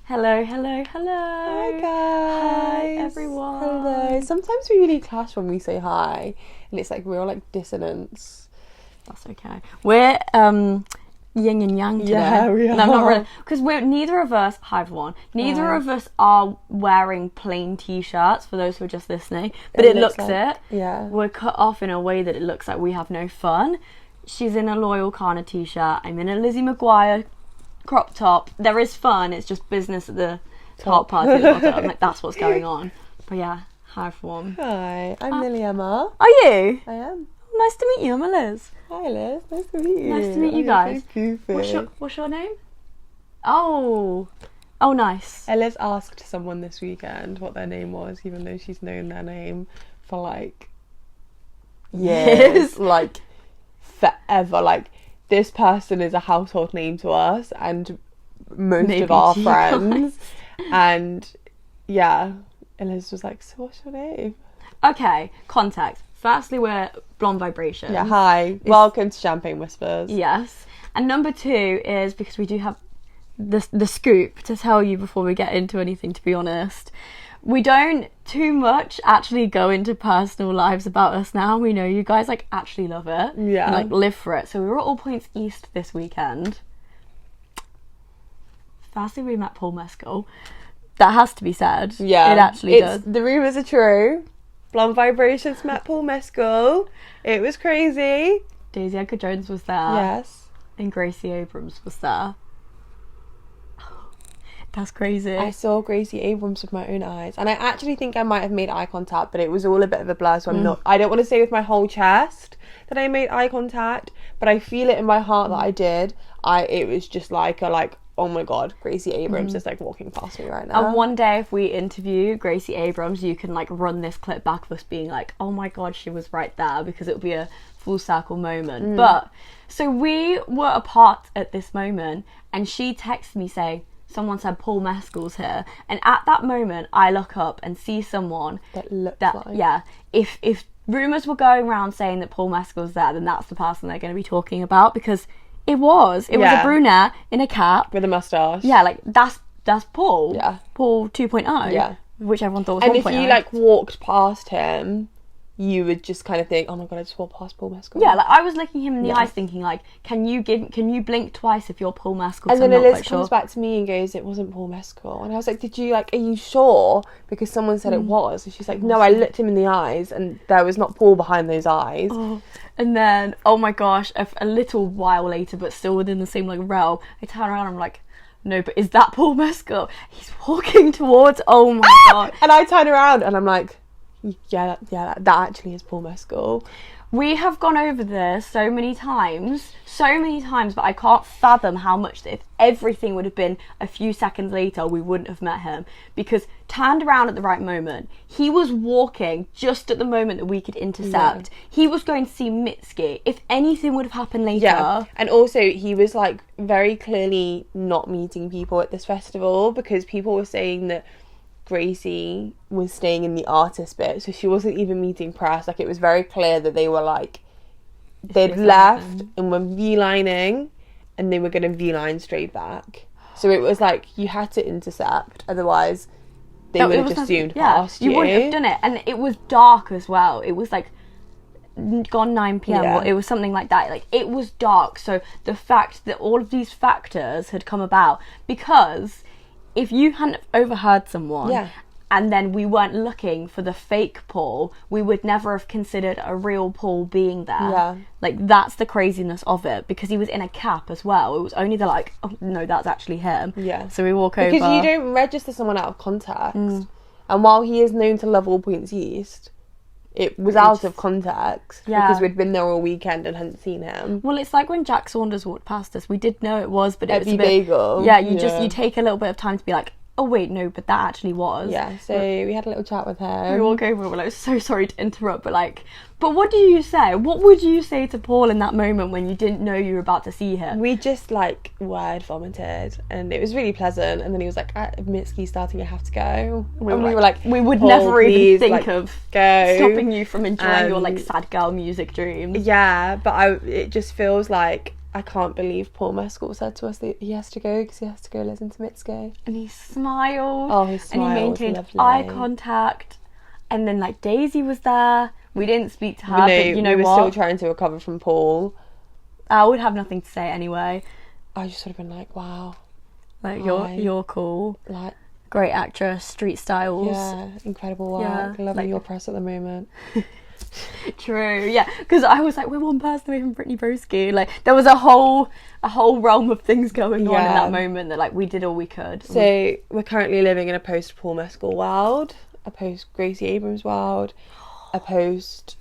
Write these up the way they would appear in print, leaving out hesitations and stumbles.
Hello, hello, hello. Hi guys. Hi everyone. Hello. Sometimes we really clash when we say hi, and it's like real like dissonance. That's okay. We're yin and yang today. Yeah, we And I'm not are. really, because neither of us. Hi everyone. Neither of us are wearing plain t-shirts. For those who are just listening, but it looks like, it. Yeah. We're cut off in a way that it looks like we have no fun. She's in a Loyal Kana t-shirt. I'm in a Lizzie McGuire crop top. There is fun. It's just business at the top part at the bottom. Like that's what's going on. But yeah, hi everyone. Hi, I'm Lilyemma. Are you? I am. Nice to meet you. I'm Eliz. Hi Liz. Nice to meet you. Nice to meet you You're guys. so goofy. What's your name? Oh, nice. Eliz asked someone this weekend what their name was, even though she's known their name for like years, like forever. Like this person is a household name to us and most Maybe of our to you friends. And yeah, Eliz was like, "So what's your name?" Okay, context. Firstly, we're Blonde Vibration. Yeah, hi. Welcome to Champagne Whispers. Yes. And number two is because we do have the scoop to tell you before we get into anything, to be honest. We don't too much actually go into personal lives about us now. We know you guys like actually love it. Yeah. And like live for it. So we were at All Points East this weekend. Firstly, we met Paul Mescal. That has to be said. Yeah. It actually does. The rumours are true. Blonde Vibrations met Paul Mescal. It was crazy. Daisy Edgar Jones was there. Yes. And Gracie Abrams was there. That's crazy. I saw Gracie Abrams with my own eyes, and I actually think I might have made eye contact, but it was all a bit of a blur, so I don't want to say with my whole chest that I made eye contact, but I feel it in my heart that I did. It was just like oh my god, Gracie Abrams is like walking past me right now. And one day if we interview Gracie Abrams, you can like run this clip back of us being like, oh my god, she was right there, because it'll be a full circle moment. But so we were apart at this moment, and she texted me saying, someone said Paul Mescal's here, and at that moment I look up and see someone that looks like, yeah, if rumours were going around saying that Paul Mescal's there, then that's the person they're going to be talking about, because it was a brunette in a cap with a moustache. Yeah, like that's Paul. Yeah. Paul 2.0. Yeah. Which everyone thought was And 1.0. if you like walked past him, you would just kind of think, oh my god, I just walked past Paul Mescal. Yeah, like I was looking him in the eyes thinking like, can you blink twice if you're Paul Mescal? And then I'm not Eliz quite comes sure. back to me and goes, it wasn't Paul Mescal. And I was like, are you sure? Because someone said it was. And she's like, no, I looked him in the eyes and there was not Paul behind those eyes. Oh. And then, oh my gosh, a little while later, but still within the same like realm, I turn around and I'm like, no, but is that Paul Mescal? He's walking towards, oh my god. And I turn around and I'm like, yeah, that actually is Paul Mescal. We have gone over this so many times, but I can't fathom how much if everything would have been a few seconds later, we wouldn't have met him, because turned around at the right moment. He was walking just at the moment that we could intercept. Yeah. He was going to see Mitski. If anything would have happened later. Yeah, and also he was like very clearly not meeting people at this festival, because people were saying that Gracie was staying in the artist bit, so she wasn't even meeting press. Like it was very clear that they were like, they'd left and were V-lining, and they were going to V-line straight back. So it was like you had to intercept, otherwise they would have just zoomed past you. You wouldn't have done it, and it was dark as well. It was like gone 9 p.m. or it was something like that. Like it was dark, so the fact that all of these factors had come about, because if you hadn't overheard someone and then we weren't looking for the fake Paul, we would never have considered a real Paul being there. Yeah. Like that's the craziness of it, because he was in a cap as well. It was only the like, oh no, that's actually him. Yeah. So we walk over. Because you don't register someone out of context. And while he is known to love All Points East, it was out of context because we'd been there all weekend and hadn't seen him. Well, it's like when Jack Saunders walked past us. We did know it was, but it was a bit... Bagel. Yeah, you take a little bit of time to be like, oh wait, no, but that actually was. Yeah, so we had a little chat with him. We walk over and we're like, so sorry to interrupt, but what do you say? What would you say to Paul in that moment when you didn't know you were about to see him? We just like word vomited, and it was really pleasant. And then he was like, Mitski's starting, I have to go. We were like, we would never even think of go, stopping you from enjoying your like sad girl music dreams. Yeah, but it just feels like I can't believe Paul Mescal said to us that he has to go because he has to go listen to Mitsuko. And he smiled. Oh, his smile and he was maintained lovely. eye contact. And then, like, Daisy was there. We didn't speak to her, but you know we were what? still trying to recover from Paul. I would have nothing to say anyway. I just would have been like, wow. Like, you're cool. Like, great actress, street styles. yeah, incredible work. Yeah, Loving your press at the moment. True, yeah, because I was like, we're one person away from Brittany Broski. Like, there was a whole realm of things going on in that moment that, like, we did all we could. So we're currently living in a post Paul Mescal world, a post Gracie Abrams world, a post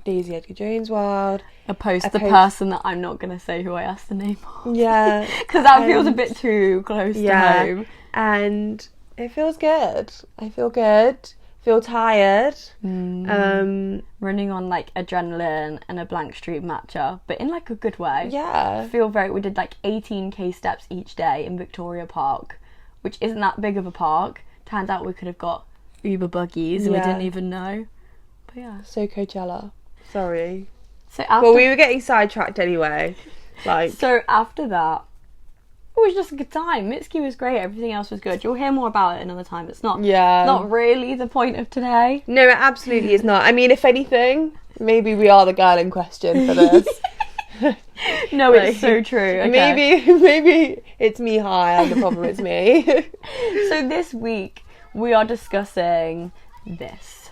Daisy Edgar Jones world, a post person that I'm not gonna say who I asked the name of. Yeah, because that feels a bit too close to home. And it feels good. I feel good. Feel tired. Running on like adrenaline and a blank street matcha, but in like a good way. Yeah. We did like 18k steps each day in Victoria Park, which isn't that big of a park. Turns out we could have got Uber buggies and we didn't even know. But yeah. So Coachella. Sorry. So after, well, we were getting sidetracked anyway. Like. So after that, it was just a good time. Mitsuki was great. Everything else was good. You'll hear more about it another time. It's not really the point of today. No, it absolutely is not. I mean, if anything, maybe we are the girl in question for this. No, it's so true. Okay. Maybe it's me high and the problem is me. So this week we are discussing this.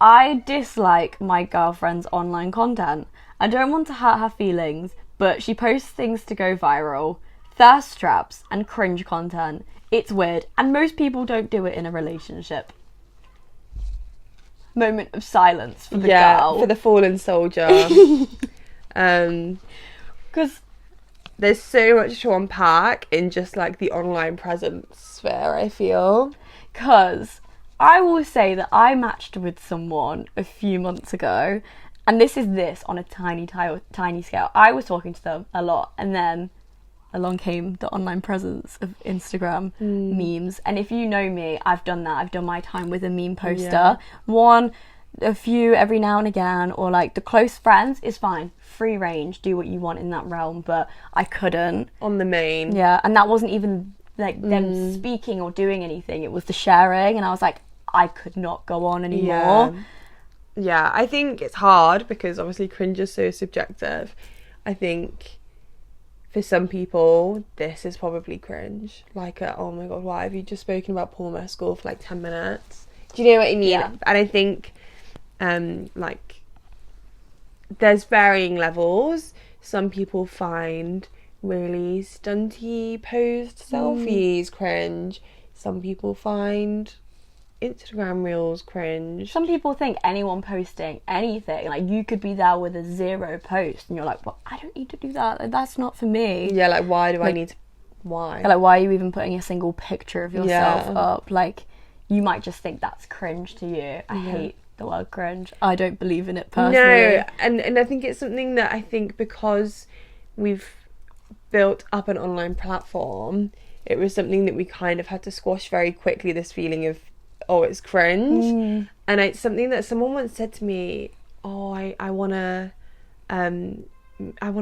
I dislike my girlfriend's online content. I don't want to hurt her feelings, but she posts things to go viral. Thirst traps and cringe content. It's weird, and most people don't do it in a relationship. Moment of silence for the girl. For the fallen soldier. Because there's so much to unpack in just like the online presence sphere, I feel. Because I will say that I matched with someone a few months ago, and this is on a tiny scale. I was talking to them a lot, and then along came the online presence of Instagram memes. And if you know me, I've done that. I've done my time with a meme poster. A few every now and again, or like the close friends is fine. Free range, do what you want in that realm, but I couldn't. On the main. Yeah, and that wasn't even like them speaking or doing anything. It was the sharing, and I was like, I could not go on anymore. Yeah, I think it's hard because obviously cringe is so subjective. I think for some people, this is probably cringe. Like, oh my god, why have you just spoken about Paul Mescal for like 10 minutes? Do you know what I mean? Yeah. And I think, like, there's varying levels. Some people find really stunty posed selfies cringe. Some people find Instagram reels cringe. Some people think anyone posting anything, like you could be there with a 0 post and you're like, well, I don't need to do that, like, that's not for me. Yeah, like why do I need to, why are you even putting a single picture of yourself up? Like, you might just think that's cringe to you. I hate the word cringe. I don't believe in it personally. No, and I think it's something that I think because we've built up an online platform, it was something that we kind of had to squash very quickly, this feeling of, oh, it's cringe. And it's something that someone once said to me, oh, I want to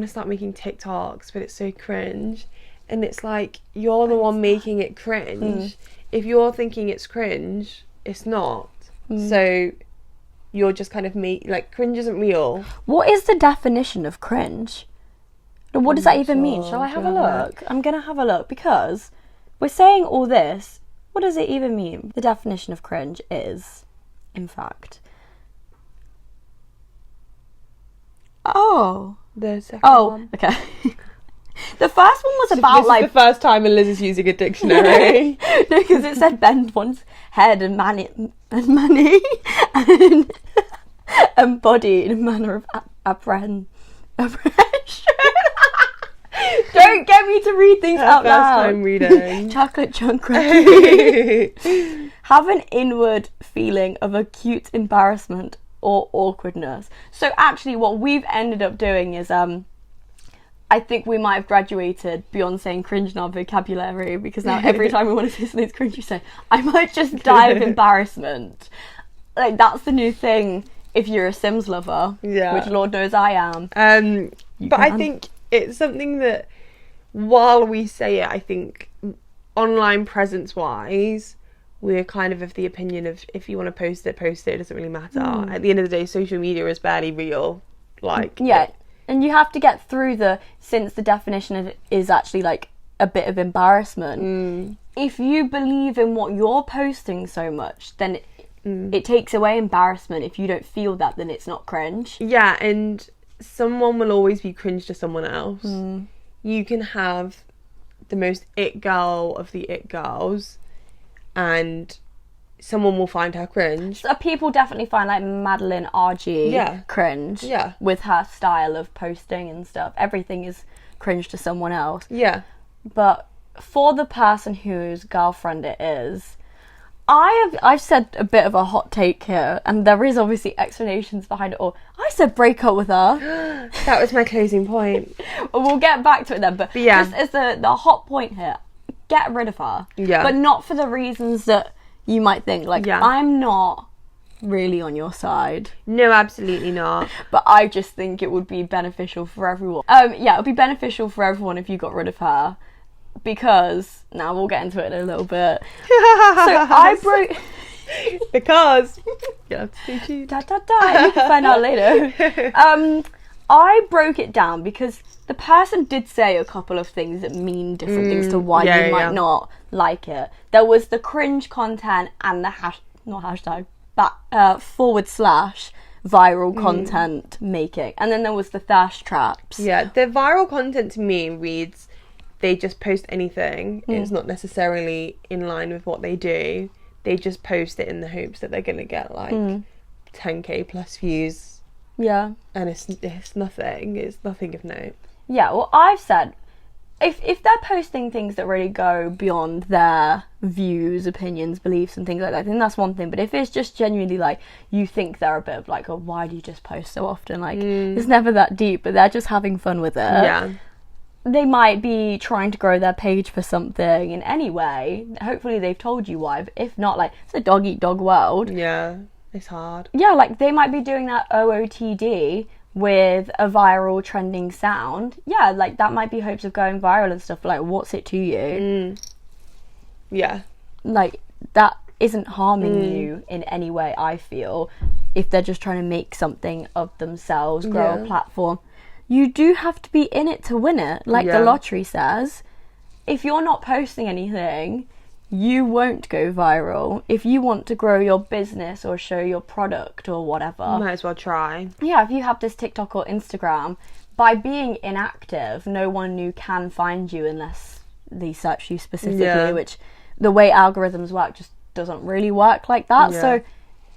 start making TikToks, but it's so cringe. And it's like, you're the one making it cringe. If you're thinking it's cringe, it's not. So you're just kind of like, cringe isn't real. What is the definition of cringe? What does that even mean? Shall I have a look? I'm going to have a look, because we're saying all this. What does it even mean? The definition of cringe is, in fact... The second one. Okay. The first one was about, this is the first time Eliz is using a dictionary. No, because it said bend one's head and money and body in a manner of apprehension. Don't get me to read things out loud. First time reading. Chocolate chunk cookie. Have an inward feeling of acute embarrassment or awkwardness. So actually what we've ended up doing is I think we might have graduated beyond saying cringe in our vocabulary, because now every time we want to say something's cringe, you say, I might just die of embarrassment. Like, that's the new thing if you're a Sims lover, which Lord knows I am. But I think it's something that, while we say it, I think online presence wise, we're kind of the opinion of, if you want to post it, it doesn't really matter. At the end of the day, social media is barely real. Like, yeah, and you have to get through since the definition of it is actually like a bit of embarrassment. If you believe in what you're posting so much, then it takes away embarrassment. If you don't feel that, then it's not cringe. Yeah, and someone will always be cringe to someone else. You can have the most it girl of the it girls, and someone will find her cringe. So people definitely find like Madeline RG cringe. Yeah. With her style of posting and stuff. Everything is cringe to someone else. Yeah. But for the person whose girlfriend it is, I've said a bit of a hot take here, and there is obviously explanations behind it all. I said break up with her. That was my closing point. We'll get back to it then, but yeah, just as the hot point here, get rid of her. Yeah. But not for the reasons that you might think. Like, I'm not really on your side. No, absolutely not. But I just think it would be beneficial for everyone. Yeah, it would be beneficial for everyone if you got rid of her. Because, now we'll get into it in a little bit. So I broke... Because... You have to stay tuned. You can find out later. I broke it down because the person did say a couple of things that mean different things to why you might not like it. There was the cringe content and the /viral content making. And then there was the thirst traps. Yeah, the viral content to me reads... They just post anything. It's not necessarily in line with what they do. They just post it in the hopes that they're going to get like 10k plus views. Yeah. And it's nothing. It's nothing of note. Yeah, well, I've said, if they're posting things that really go beyond their views, opinions, beliefs and things like that, then that's one thing. But if it's just genuinely like, you think they're a bit of like, oh, why do you just post so often? Like, it's never that deep, but they're just having fun with it. Yeah. They might be trying to grow their page for something in any way. Hopefully they've told you why. But if not, like, it's a dog-eat-dog world. Yeah, it's hard. Yeah, like, they might be doing that OOTD with a viral trending sound. Yeah, like, that might be hopes of going viral and stuff. Like, what's it to you? Yeah. Like, that isn't harming you in any way, I feel, if they're just trying to make something of themselves, grow a platform. You do have to be in it to win it, like the lottery says. If you're not posting anything, you won't go viral. If you want to grow your business or show your product or whatever, might as well try. Yeah, if you have this TikTok or Instagram, by being inactive, no one new can find you unless they search you specifically, which the way algorithms work just doesn't really work like that. So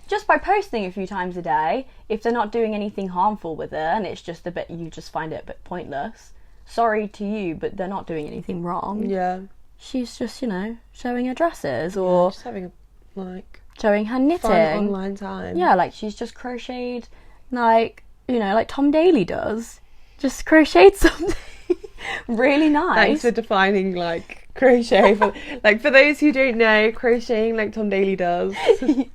just by posting a few times a day, if they're not doing anything harmful with it and it's just a bit, you just find it a bit pointless, sorry to you, but they're not doing anything wrong. Yeah. She's just, showing her dresses or just having showing her knitting. Fun online time. Yeah, like she's just crocheted, like Tom Daly does. Just crocheted something really nice. Thanks for defining crochet for those who don't know, crocheting like Tom Daly does.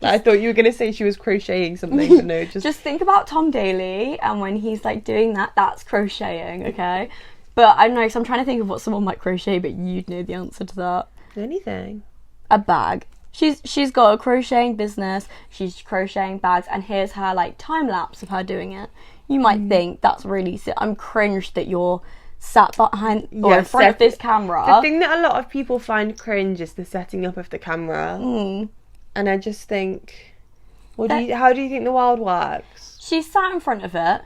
I thought you were going to say she was crocheting something, but no, just think about Tom Daly, and when he's doing that, that's crocheting, okay? But I don't know, so I'm trying to think of what someone might crochet, but you'd know the answer to that. Anything. A bag. She's got a crocheting business, she's crocheting bags, and here's her time lapse of her doing it. You might think that's really I'm cringed that you're sat behind or in front of this camera. The thing that a lot of people find cringe is the setting up of the camera. And I just think, how do you think the world works? She's sat in front of it,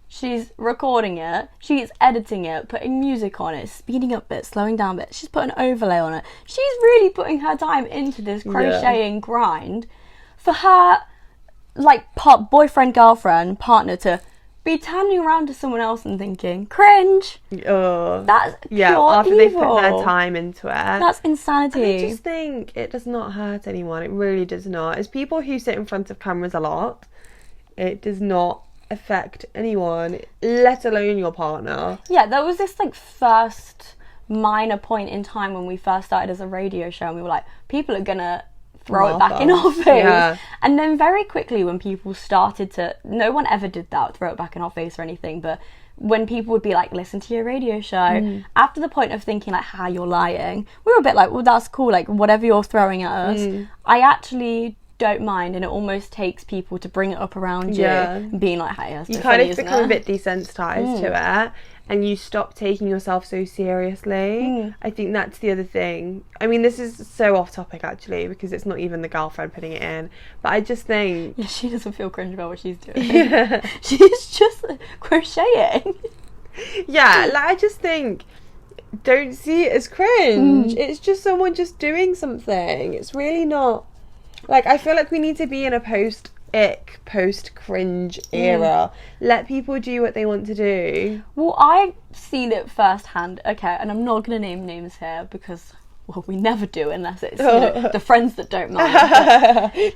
she's recording it, she's editing it, putting music on it, speeding up bits, slowing down bits, she's put an overlay on it. She's really putting her time into this crocheting grind for her boyfriend, girlfriend, partner to be turning around to someone else and thinking, cringe. That's pure after evil. they've put their time into it. That's insanity. And I just think it does not hurt anyone. It really does not. As people who sit in front of cameras a lot, it does not affect anyone, let alone your partner. Yeah, there was this first minor point in time when we first started as a radio show, and we were like, people are gonna throw it back in our face. And then very quickly when people started to, no one ever did that, throw it back in our face or anything, but when people would be like, listen to your radio show, after the point of thinking like, how you're lying, we were a bit like, well, that's cool, like whatever you're throwing at us, I actually don't mind, and it almost takes people to bring it up around you and being like, hey, that's you kind funny, of become a bit desensitized to it, and you stop taking yourself so seriously. I think that's the other thing. I mean, this is so off topic actually, because it's not even the girlfriend putting it in, but I just think she doesn't feel cringe about what she's doing. She's just crocheting. I just think, don't see it as cringe. It's just someone just doing something. It's really not, like, I feel like we need to be in a post-ick, post-cringe era. Let people do what they want to do. Well, I've seen it firsthand, okay, and I'm not going to name names here because, well, we never do unless it's the friends that don't mind.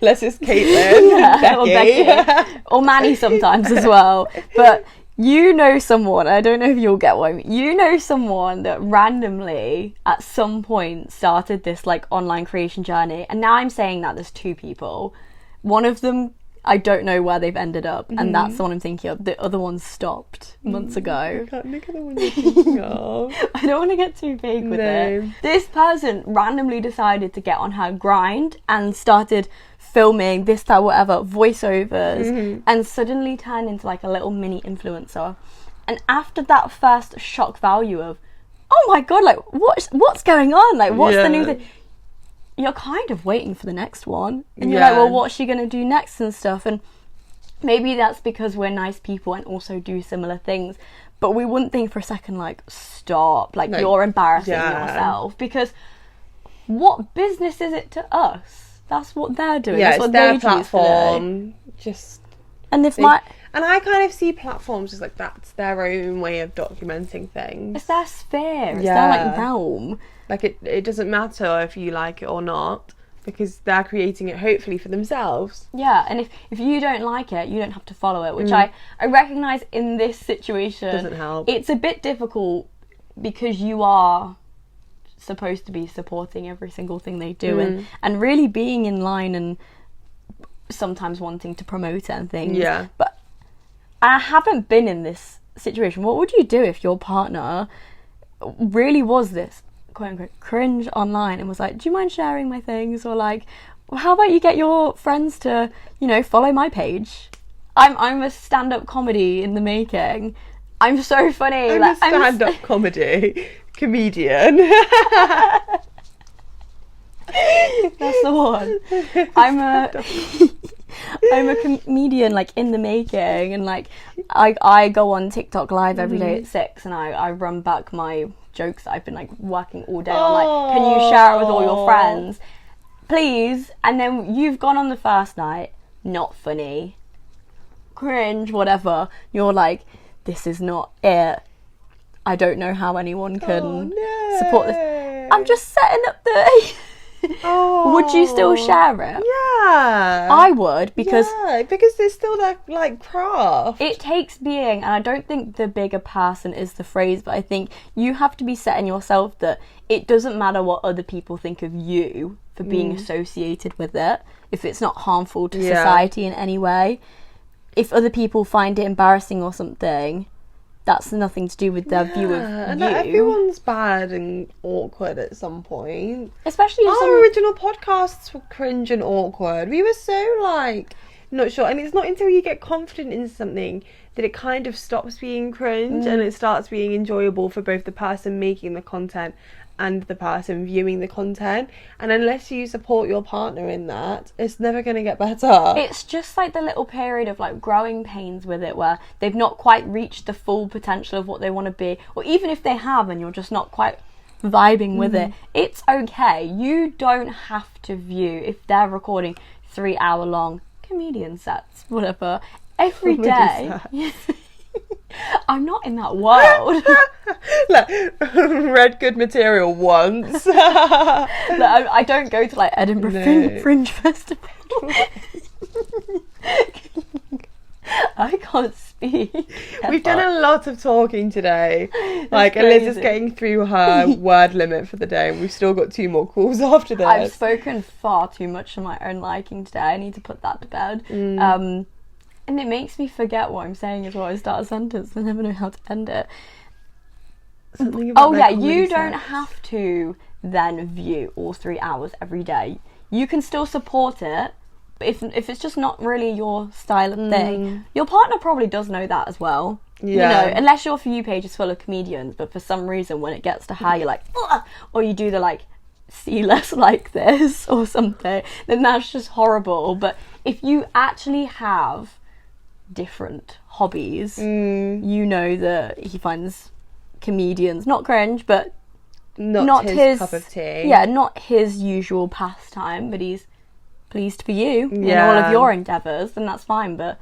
Unless it's Caitlin, Becky. Or Manny sometimes as well. But you know someone, I don't know if you'll get what I mean, you know someone that randomly at some point started this like online creation journey, and now I'm saying that there's two people. One of them, I don't know where they've ended up, and that's the one I'm thinking of. The other one stopped months ago. I can't think of the one you're thinking of. I don't want to get too vague with it. This person randomly decided to get on her grind and started filming this, that, whatever, voiceovers, and suddenly turned into like a little mini influencer. And after that first shock value of, oh my god, like what's going on? Like what's the new thing? You're kind of waiting for the next one. And you're like, well, what's she going to do next and stuff? And maybe that's because we're nice people and also do similar things. But we wouldn't think for a second, like, stop. Like, you're embarrassing yourself. Because what business is it to us? That's what they're doing. Yeah, that's it's what their they platform. And and I kind of see platforms as like that's their own way of documenting things. It's their sphere. It's their like realm. Like it doesn't matter if you like it or not, because they're creating it hopefully for themselves. Yeah, and if you don't like it, you don't have to follow it, which I recognise in this situation doesn't help. It's a bit difficult because you are supposed to be supporting every single thing they do and really being in line and sometimes wanting to promote it and things. Yeah. But I haven't been in this situation. What would you do if your partner really was this quote unquote cringe online and was like, do you mind sharing my things? Or like, well, how about you get your friends to, you know, follow my page? I'm a stand-up comedy in the making. I'm so funny. I'm a stand-up comedian. That's the one. I'm a comedian, like, in the making, and like I go on TikTok live every day at 6 and I run back my jokes that I've been like working all day on, like, can you share it with all your friends please? And then you've gone on the first night, not funny, cringe, whatever, you're like, this is not it, I don't know how anyone can support this. I'm just setting up the would you still share it? Yeah, I would, because there's still that like craft. It takes being, and I don't think the bigger person is the phrase, but I think you have to be setting yourself that it doesn't matter what other people think of you for being associated with it, if it's not harmful to society in any way. If other people find it embarrassing or something, that's nothing to do with their view of and you. Everyone's bad and awkward at some point. Especially if our original podcasts were cringe and awkward. We were so like not sure, and it's not until you get confident in something that it kind of stops being cringe and it starts being enjoyable for both the person making the content and the person viewing the content. And unless you support your partner in that, it's never going to get better. It's just like the little period of like growing pains with it, where they've not quite reached the full potential of what they want to be, or even if they have and you're just not quite vibing with it, it's okay. You don't have to view, if they're recording 3-hour long comedian sets, whatever, every day. I'm not in that world. Like, read good material once. Like, I don't go to like Edinburgh Fringe Festival. I can't speak. We've done a lot of talking today. Like, Eliz is getting through her word limit for the day, and we've still got 2 more calls after this. I've spoken far too much for my own liking today. I need to put that to bed. And it makes me forget what I'm saying as well. I start a sentence and I never know how to end it. Oh yeah, you don't have to then view all 3 hours every day. You can still support it, but if it's just not really your style of thing, your partner probably does know that as well. Yeah. You know, unless your For You page is full of comedians, but for some reason when it gets to her, you're like, ugh! Or you do the like, see less like this or something, then that's just horrible. But if you actually have different hobbies, you know that he finds comedians not cringe, but not his cup of tea. Yeah, not his usual pastime, but he's pleased for you in all of your endeavours, then that's fine. But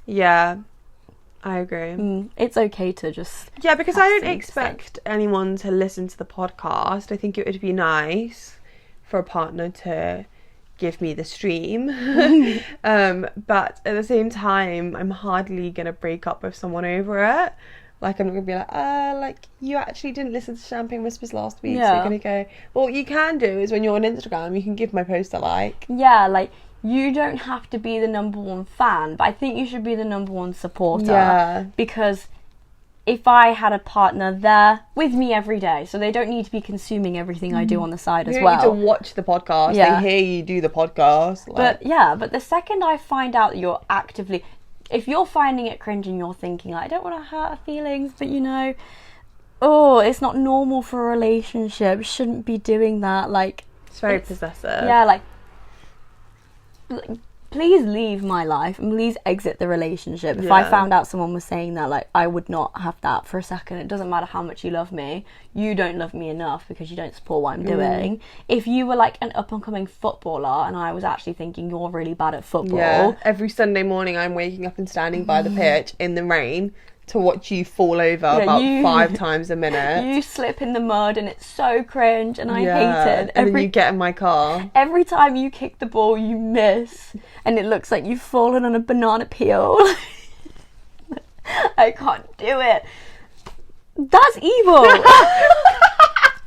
yeah, I agree. It's okay to just because I don't expect anyone to listen to the podcast. I think it would be nice for a partner to give me the stream. But at the same time, I'm hardly gonna break up with someone over it. Like, I'm not gonna be like, you actually didn't listen to Champagne Whispers last week, so you're gonna go. What you can do is when you're on Instagram, you can give my post a like. Yeah, like, you don't have to be the number one fan, but I think you should be the number one supporter. Yeah. Because if I had a partner there with me every day, so they don't need to be consuming everything I do on the side as well. You don't need to watch the podcast. They hear you do the podcast. Like. But the second I find out that you're actively... If you're finding it cringe and you're thinking, like, I don't want to hurt her feelings, but, you know, it's not normal for a relationship. Shouldn't be doing that. Like, it's very possessive. Yeah, like, please leave my life and please exit the relationship. If I found out someone was saying that, like, I would not have that for a second. It doesn't matter how much you love me. You don't love me enough because you don't support what I'm doing. If you were, like, an up-and-coming footballer and I was actually thinking you're really bad at football... Every Sunday morning I'm waking up and standing by the pitch in the rain to watch you fall over about 5 times a minute. You slip in the mud and it's so cringe and I hate it. And then you get in my car. Every time you kick the ball, you miss. And it looks like you've fallen on a banana peel. I can't do it. That's evil.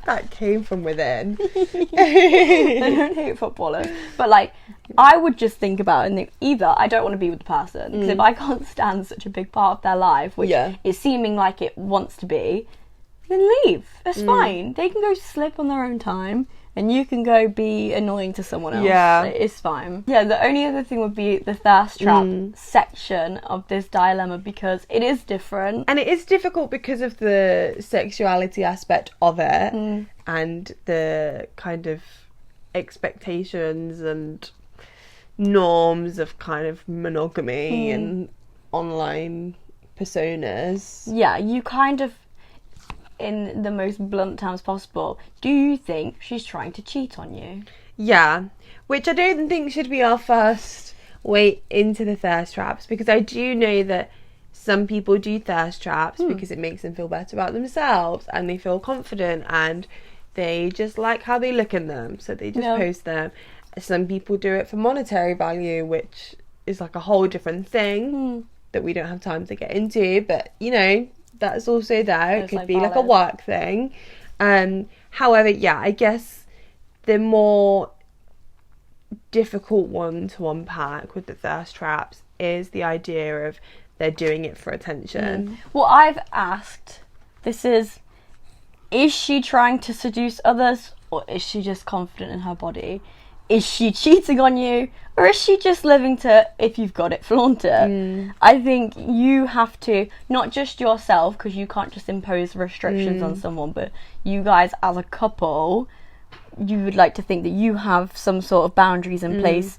That came from within. I don't hate footballers. But, like, I would just think about it and think, either I don't want to be with the person, because if I can't stand such a big part of their life, which is seeming like it wants to be, then leave. It's fine. They can go slip on their own time, and you can go be annoying to someone else. Yeah. It's fine. Yeah, the only other thing would be the thirst trap section of this dilemma, because it is different. And it is difficult because of the sexuality aspect of it and the kind of expectations and norms of kind of monogamy and online personas. Yeah, you kind of, in the most blunt terms possible, do you think she's trying to cheat on you? Yeah, which I don't think should be our first way into the thirst traps, because I do know that some people do thirst traps because it makes them feel better about themselves and they feel confident and they just like how they look in them, so they just post them. Some people do it for monetary value, which is like a whole different thing that we don't have time to get into, but you know, that's also there. It could be like a work thing. However, I guess the more difficult one to unpack with the thirst traps is the idea of they're doing it for attention. Well, I've asked, is she trying to seduce others, or is she just confident in her body? Is she cheating on you, or is she just living to, if you've got it, flaunt it? I think you have to, not just yourself, because you can't just impose restrictions on someone, but you guys as a couple, you would like to think that you have some sort of boundaries in place,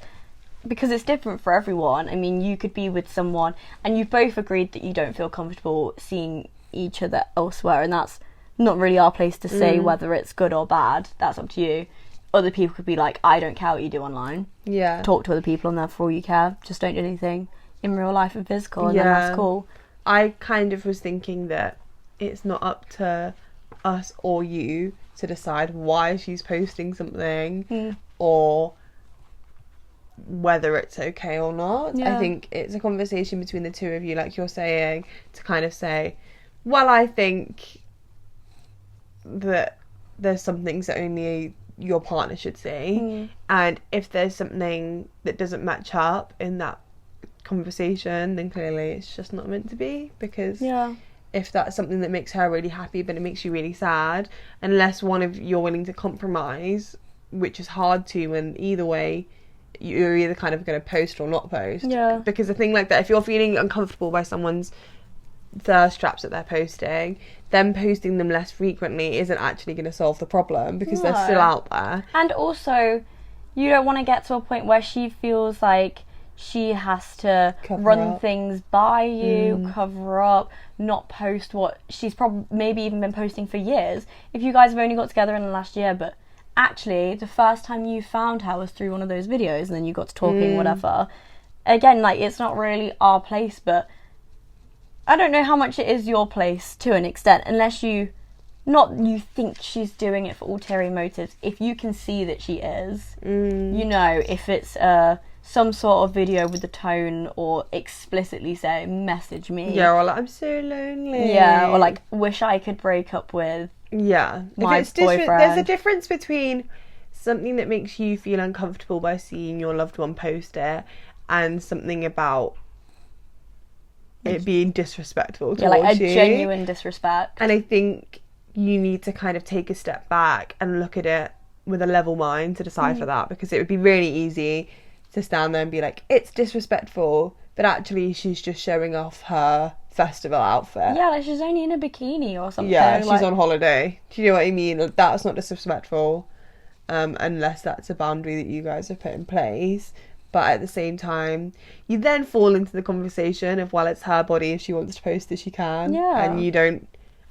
because it's different for everyone. I mean, you could be with someone and you've both agreed that you don't feel comfortable seeing each other elsewhere, and that's not really our place to say whether it's good or bad. That's up to you. Other people could be like, I don't care what you do online. Yeah. Talk to other people and therefore you care. Just don't do anything in real life and physical, and then that's cool. I kind of was thinking that it's not up to us or you to decide why she's posting something or whether it's okay or not. I think it's a conversation between the two of you, like you're saying, to kind of say, well, I think that there's some things that only your partner should see, and if there's something that doesn't match up in that conversation, then clearly it's just not meant to be, because Yeah. if that's something that makes her really happy but it makes you really sad, unless one of you're willing to compromise, which is hard to, and either way you're either kind of going to post or not post. Yeah. Because a thing like that, if you're feeling uncomfortable by someone's thirst traps that they're posting, then posting them less frequently isn't actually going to solve the problem, because they're still out there. And also, you don't want to get to a point where she feels like she has to run things by you, cover up, not post what she's probably maybe even been posting for years. If you guys have only got together in the last year, but actually the first time you found her was through one of those videos, and then you got to talking, whatever. Again, like, it's not really our place, but I don't know how much it is your place to an extent, unless you think she's doing it for ulterior motives. If you can see that she is, you know, if it's some sort of video with the tone, or explicitly say, message me. Yeah, or like, I'm so lonely. Yeah, or like, wish I could break up with my boyfriend. There's a difference between something that makes you feel uncomfortable by seeing your loved one post it, and something about it being disrespectful towards like a you. genuine disrespect. And I think you need to kind of take a step back and look at it with a level mind to decide for that, because it would be really easy to stand there and be like, it's disrespectful, but actually she's just showing off her festival outfit. Yeah, like, she's only in a bikini or something. Yeah, she's like, on holiday. Do you know what I mean? That's not disrespectful, unless that's a boundary that you guys have put in place. But at the same time, you then fall into the conversation of, well, it's her body. If she wants to post it, she can. Yeah. And you don't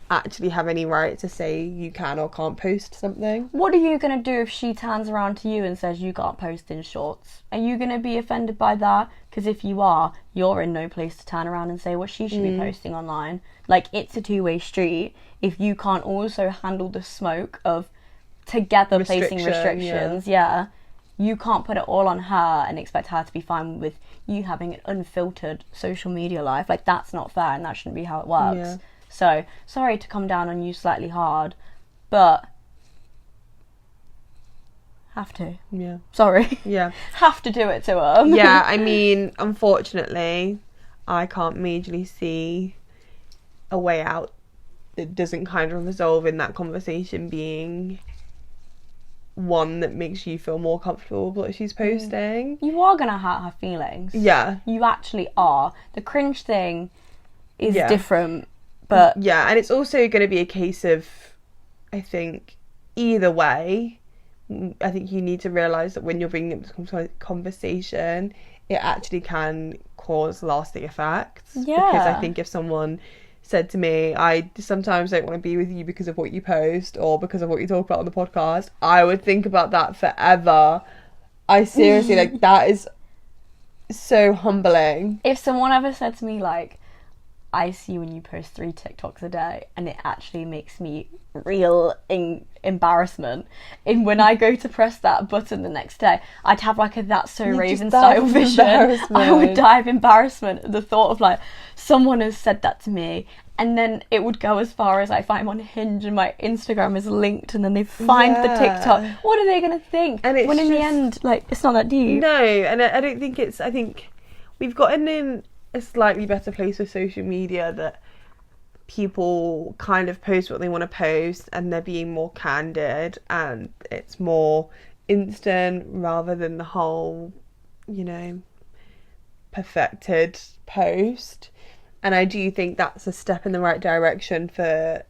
actually have any right to say you can or can't post something. What are you going to do if she turns around to you and says you can't post in shorts? Are you going to be offended by that? Because if you are, you're in no place to turn around and say what she should be posting online. Like, it's a two-way street. If you can't also handle the smoke of together placing restrictions, you can't put it all on her and expect her to be fine with you having an unfiltered social media life. Like, that's not fair, and that shouldn't be how it works. Yeah. So, sorry to come down on you slightly hard, but have to. Yeah. Sorry. Yeah. Have to do it to her. Yeah, I mean, unfortunately, I can't majorly see a way out that doesn't kind of resolve in that conversation being one that makes you feel more comfortable with what she's posting. You are going to hurt her feelings. Yeah. You actually are. The cringe thing is different, but... Yeah, and it's also going to be a case of, I think, either way, I think you need to realise that when you're bringing up this conversation, it actually can cause lasting effects. Yeah. Because I think if someone said to me, I sometimes don't want to be with you because of what you post or because of what you talk about on the podcast, I would think about that forever. I seriously, like, that is so humbling. If someone ever said to me, like, I see when you post 3 TikToks a day, and it actually makes me real embarrassment. And when I go to press that button the next day, I'd have like a That's So Raven style vision. I would die of embarrassment at the thought of, like, someone has said that to me, and then it would go as far as, like, if I'm on Hinge and my Instagram is linked, and then they find the TikTok, what are they going to think? And it's when in the end, like, it's not that deep. No, and I don't think it's, I think we've gotten in a slightly better place with social media, that people kind of post what they want to post, and they're being more candid, and it's more instant rather than the whole, you know, perfected post. And I do think that's a step in the right direction for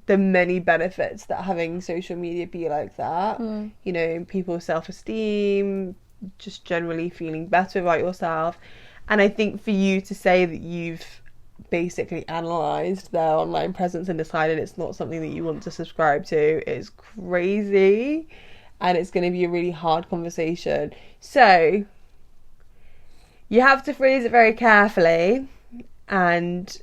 the many benefits that having social media be like that. You know, people's self-esteem, just generally feeling better about yourself. And I think for you to say that you've basically analysed their online presence and decided it's not something that you want to subscribe to is crazy, and it's going to be a really hard conversation. So you have to phrase it very carefully, and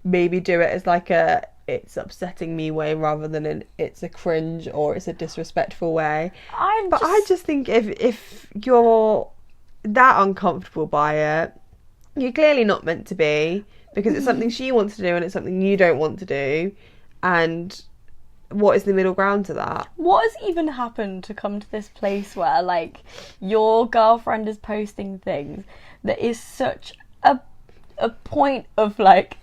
maybe do it as like a it's upsetting me way rather than an it's a cringe or it's a disrespectful way. I just think if you're that uncomfortable by it, you're clearly not meant to be, because it's something she wants to do and it's something you don't want to do, and what is the middle ground to that? What has even happened to come to this place where, like, your girlfriend is posting things that is such a point of, like,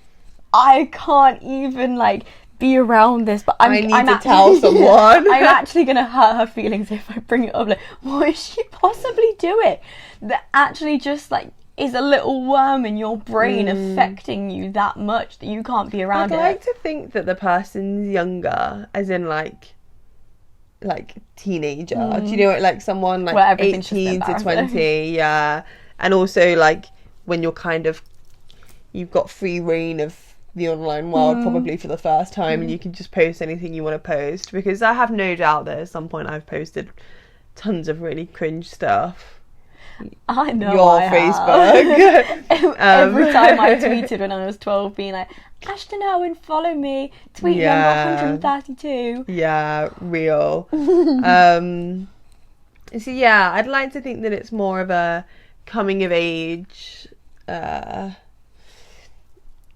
I can't even, like, be around this, but I'm to tell someone. I'm actually going to hurt her feelings if I bring it up. Like, what is she possibly doing that actually just, like, is a little worm in your brain affecting you that much that you can't be around it? I'd like to think that the person's younger, as in, like teenager. Do you know, like, someone, like, 18 to 20, yeah. And also, like, when you've got free reign of the online world probably for the first time, and you can just post anything you want to post, because I have no doubt that at some point I've posted tons of really cringe stuff. I know your Facebook. Every time I tweeted when I was 12 being like, Ashton Owen, follow me, tweet number 132. Yeah, real. So yeah, I'd like to think that it's more of a coming of age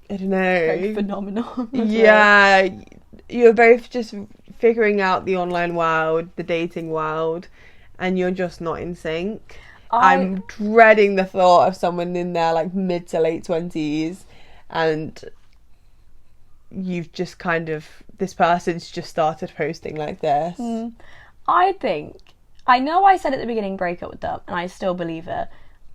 I don't know. Like, phenomenal. Yeah, you're both just figuring out the online world, the dating world, and you're just not in sync. I'm dreading the thought of someone in their, like, mid to late 20s, and you've just this person's just started posting like this. I know I said at the beginning break up with them, and I still believe it.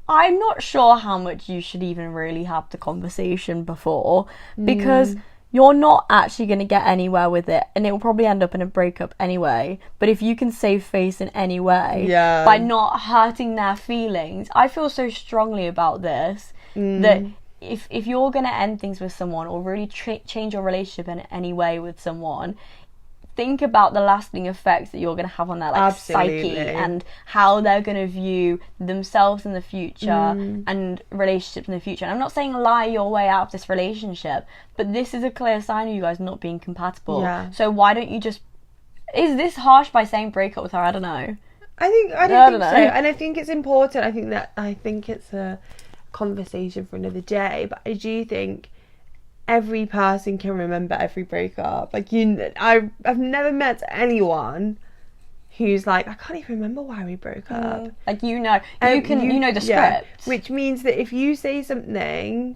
I'm not sure how much you should even really have the conversation before, because you're not actually going to get anywhere with it, and it will probably end up in a breakup anyway. But if you can save face in any way by not hurting their feelings, I feel so strongly about this that if you're going to end things with someone or really change your relationship in any way with someone, think about the lasting effects that you're going to have on their, like, psyche, and how they're going to view themselves in the future and relationships in the future. And I'm not saying lie your way out of this relationship, but this is a clear sign of you guys not being compatible. So why don't you just... Is this harsh by saying break up with her? I don't know. I don't think so. And I think it's important. I think it's a conversation for another day, but I do think every person can remember every breakup. Like, I've never met anyone who's like, I can't even remember why we broke up. Like, you know the script. Which means that if you say something,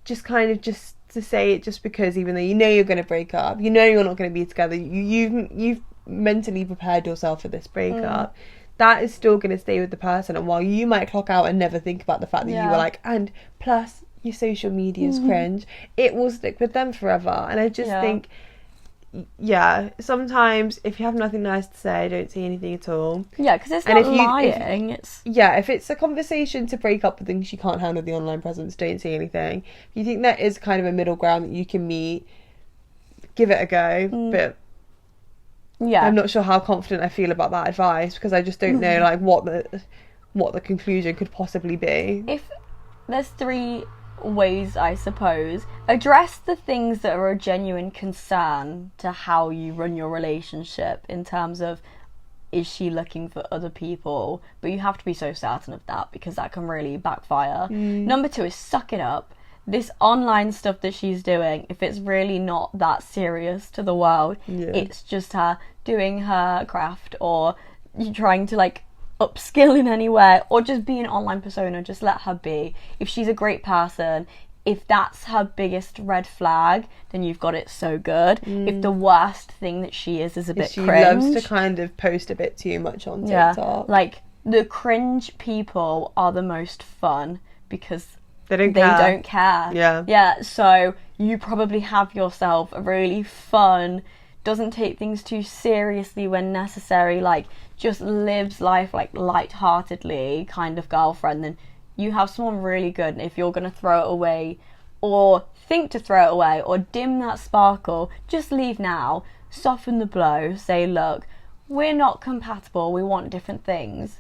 just to say it just because, even though you know you're going to break up, you know you're not going to be together, you've mentally prepared yourself for this breakup, that is still going to stay with the person. And while you might clock out and never think about the fact that you were like, and plus your social media is cringe, it will stick with them forever. And I just think, sometimes if you have nothing nice to say, don't say anything at all. Yeah, because it's not lying. If it's a conversation to break up with things you can't handle the online presence, don't say anything. If you think that is kind of a middle ground that you can meet, give it a go. But I'm not sure how confident I feel about that advice, because I just don't know, like, what the conclusion could possibly be. If there's 3 ways, I suppose. Address the things that are a genuine concern to how you run your relationship, in terms of, is she looking for other people? But you have to be so certain of that, because that can really backfire. Number 2 is suck it up. This online stuff that she's doing, if it's really not that serious to the world, it's just her doing her craft, or you trying to, like, upskill in any way, or just be an online persona. Just let her be. If she's a great person, if that's her biggest red flag, then you've got it so good. If the worst thing that she is a bit cringe, loves to kind of post a bit too much on TikTok. Like, the cringe people are the most fun, because they don't care. Yeah, so you probably have yourself a really fun, doesn't take things too seriously when necessary, like, just lives life, like, lightheartedly kind of girlfriend, then you have someone really good. And if you're going to throw it away, or think to throw it away, or dim that sparkle, just leave now. Soften the blow. Say, look, we're not compatible. We want different things.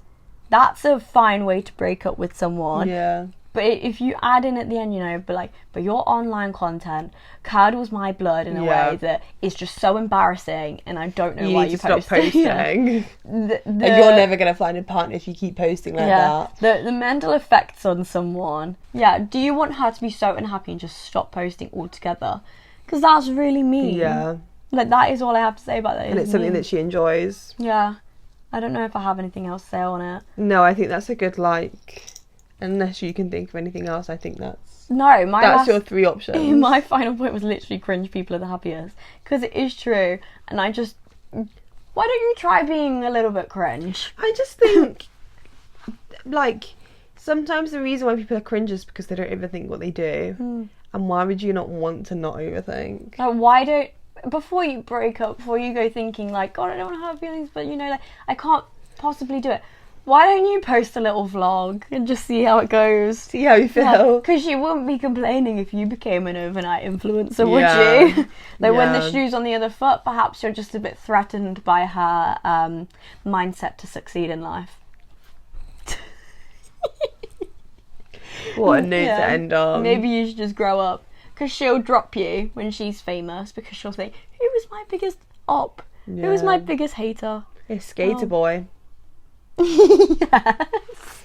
That's a fine way to break up with someone. Yeah. But if you add in at the end, but your online content curdles my blood in a way that is just so embarrassing, and I don't know why you stop posting. And you're never going to find a partner if you keep posting like that. The mental effects on someone. Yeah, do you want her to be so unhappy and just stop posting altogether? Because that's really mean. Yeah. Like, that is all I have to say about that. And it's something that she enjoys. Yeah. I don't know if I have anything else to say on it. No, I think that's a good, like, unless you can think of anything else, I think that's your 3 options. My final point was literally cringe people are the happiest. Because it is true. And I just... Why don't you try being a little bit cringe? I just think, like, sometimes the reason why people are cringe is because they don't overthink what they do. And why would you not want to not overthink? Like, why don't... Before you break up, before you go thinking, like, God, I don't want to have feelings, but, you know, like, I can't possibly do it. Why don't you post a little vlog and just see how it goes? See how you feel. Because you wouldn't be complaining if you became an overnight influencer, would you? Like, when the shoe's on the other foot, perhaps you're just a bit threatened by her mindset to succeed in life. What a note to end on. Maybe you should just grow up. Because she'll drop you when she's famous, because she'll say, who was my biggest op? Yeah. Who was my biggest hater? It's Skater Boy. Yes,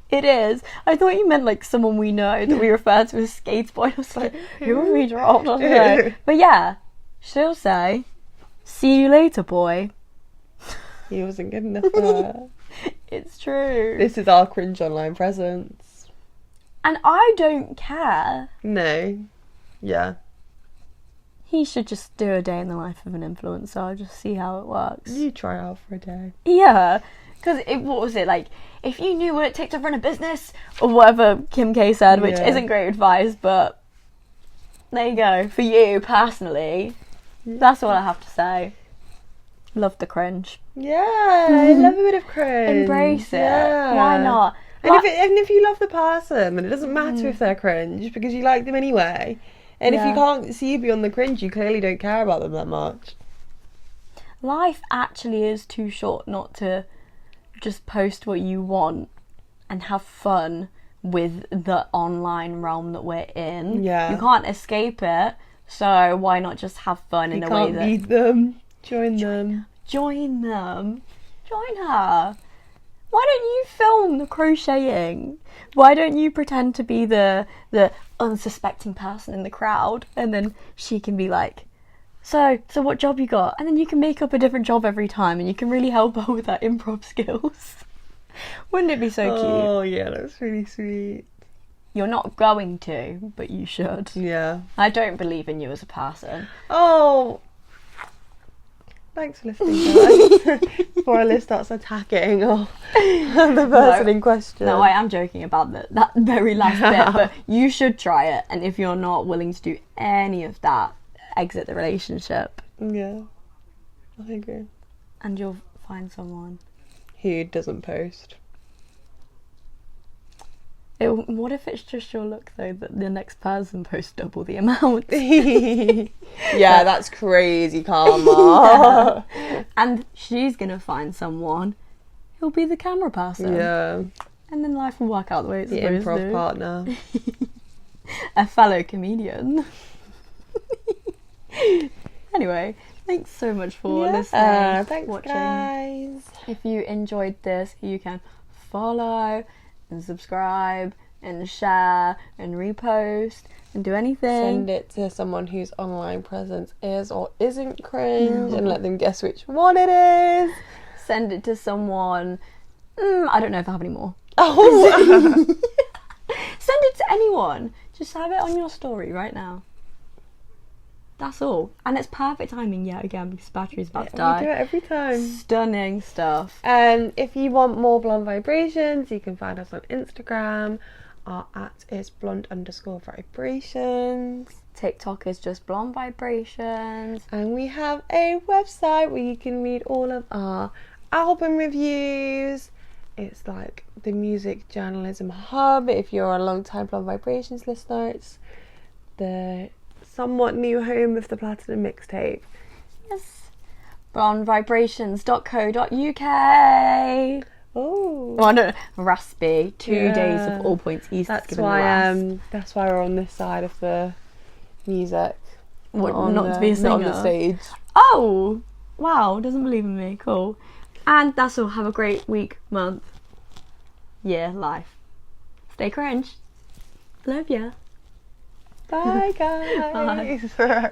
it is. I thought you meant like someone we know that we refer to as Skater Boy. I was like, who have we dropped? I don't know. But yeah, she'll say, see you later, boy. He wasn't good enough for her. It's true. This is our cringe online presence. And I don't care. No. Yeah. He should just do a day in the life of an influencer, just see how it works. You try out for a day. Yeah. Because what was it, like, if you knew what it takes to run a business, or whatever Kim K said, which isn't great advice, but there you go. For you, personally, that's all I have to say. Love the cringe. Yeah, I love a bit of cringe. Embrace it. Yeah. Why not? And if you love the person, then it doesn't matter if they're cringe, because you like them anyway. And if you can't see beyond the cringe, you clearly don't care about them that much. Life actually is too short not to just post what you want and have fun with the online realm that we're in. Yeah. You can't escape it, so why not just have fun in a way that... You can't beat them. Join them. Join them. Join her. Why don't you film the crocheting? Why don't you pretend to be the unsuspecting person in the crowd, and then she can be like, so what job you got? And then you can make up a different job every time, and you can really help her with her improv skills. Wouldn't it be so cute? Oh yeah, that's really sweet. You're not going to, but you should. Yeah. I don't believe in you as a person. Oh, thanks for listening, guys. Before Eliz starts attacking the person in question. No, I am joking about that very last bit, but you should try it. And if you're not willing to do any of that, exit the relationship. Yeah, I agree. And you'll find someone who doesn't post. What if it's just your luck, though, that the next person posts double the amount? Yeah, that's crazy karma. Yeah. And she's going to find someone who'll be the camera person. Yeah. And then life will work out the way it's supposed to. The improv partner. A fellow comedian. Anyway, thanks so much for listening. Thanks, watching. guys. If you enjoyed this, you can follow and subscribe and share and repost and do anything. Send it to someone whose online presence is or isn't cringe and let them guess which one it is. Send it to someone. I don't know if I have any more. Oh. Send it to anyone. Just have it on your story right now. That's all. And it's perfect timing yet again because battery's about to die. We do it every time. Stunning stuff. And if you want more blonde vibrations, you can find us on Instagram. Our @is blonde_vibrations. TikTok is just blonde vibrations. And we have a website where you can read all of our album reviews. It's like the music journalism hub. If you're a long time blonde vibrations listener, it's the somewhat new home of the Platinum Mixtape. Yes. blondevibrations.co.uk. Oh. Well, I don't know. Raspy. 2 days of All Points East. That's why we're on this side of the music. What, not to be a singer? Not on the stage. Oh! Wow, doesn't believe in me. Cool. And that's all. Have a great week, month, year, life. Stay cringe. Love ya. Bye, guys. Bye.